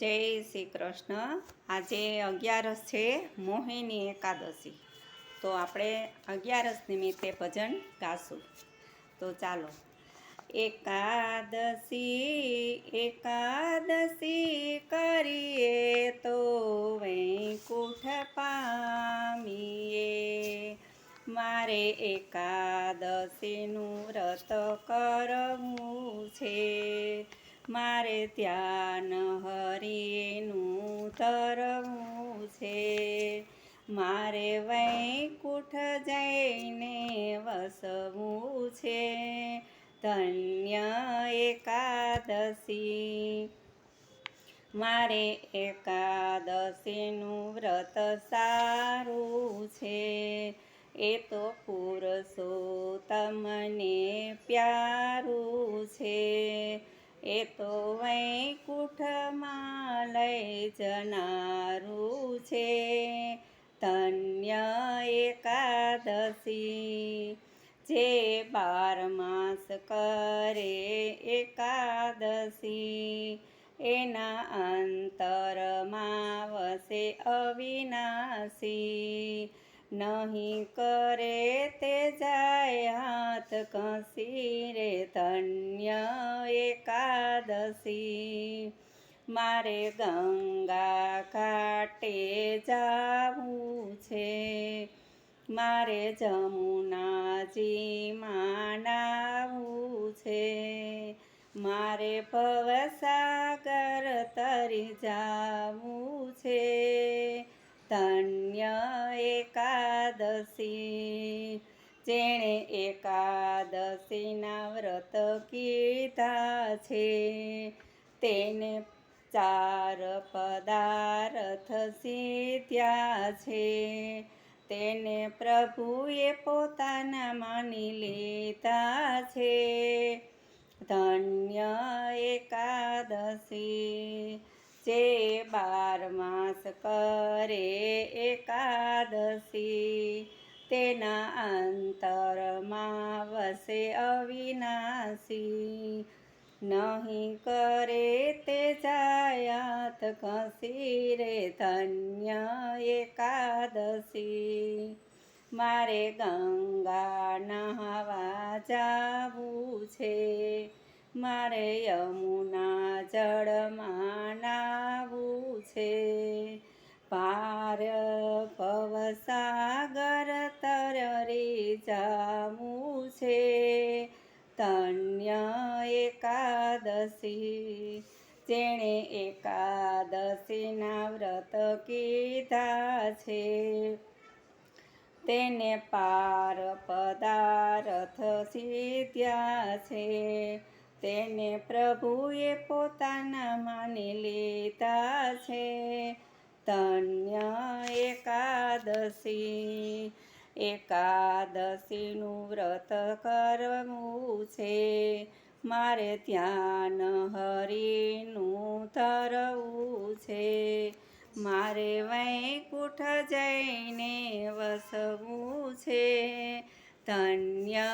જય શ્રી કૃષ્ણ. આજે 11 છે, મોહિની એકાદશી. તો આપણે 11 નિમિત્તે ભજન ગાશું. તો ચાલો. એકાદશી કરીએ તો વૈકુંઠ પામીએ. મારે એકાદશીનું વ્રત કરવું છે. મારે ધ્યાન હરિનું ધરવું છે. મારે વૈકુંઠ જઈને વસવું છે. ધન્ય એકાદશી. મારે એકાદશીનું વ્રત સારું છે. એ તો પુરુષોત્તમને પ્યારું છે. એ તો વૈકુંઠમાં લઈ જનારું છે. ધન્ય એકાદશી. જે 12 માસ કરે એકાદશી, એના અંતરમાં વસે અવિનાશી. નહીં કરે તે જાય હાથ ઘસી રે. ધન્ય એકાદશી. મારે ગંગા ઘાટે જાવું છે. મારે જમુનાજીમાં નાહવું છે. મારે ભવસાગર તરી જાવું છે. ધન્ય એકાદશી. જેણે એકાદશીના વ્રત કીધા છે, તેને 4 પદાર્થ સિદ્ધ્યા છે. તેને પ્રભુએ પોતાના માની લીધા છે. ધન્ય એકાદશી. જે 12 માસ કરે એકાદશી, તેના અંતરમાં વસે અવિનાશી. નહીં કરે તે જાય હાથ ઘસી રે. ધન્ય એકાદશી. મારે ગંગા નહાવા જાવું છે. મારે યમુના જળમાં નાહવું છે. પાર ભવસાગર તરી જાવું છે. ધન્ય એકાદશી. જેણે એકાદશીના વ્રત કીધા છે, તેને 12 પદાર્થ સિદ્ધ્યા છે. તેને પ્રભુએ પોતાના માની લીધા છે. ધન્ય એકાદશી. એકાદશીનું વ્રત કરવું છે. મારે ધ્યાન હરિનું ધરવું છે. મારે વૈકુંઠ જઈને વસવું છે. ધન્ય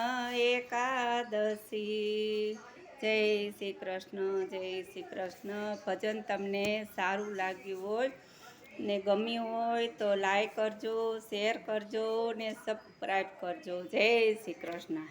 એકાદશી. જય શ્રી કૃષ્ણ. જય શ્રી કૃષ્ણ. ભજન તમને સારું લાગ્યું હોય ને ગમ્યું હોય તો લાઈક કરજો, શેર કરજો ને સબસ્ક્રાઈબ કરજો. જય શ્રી કૃષ્ણ.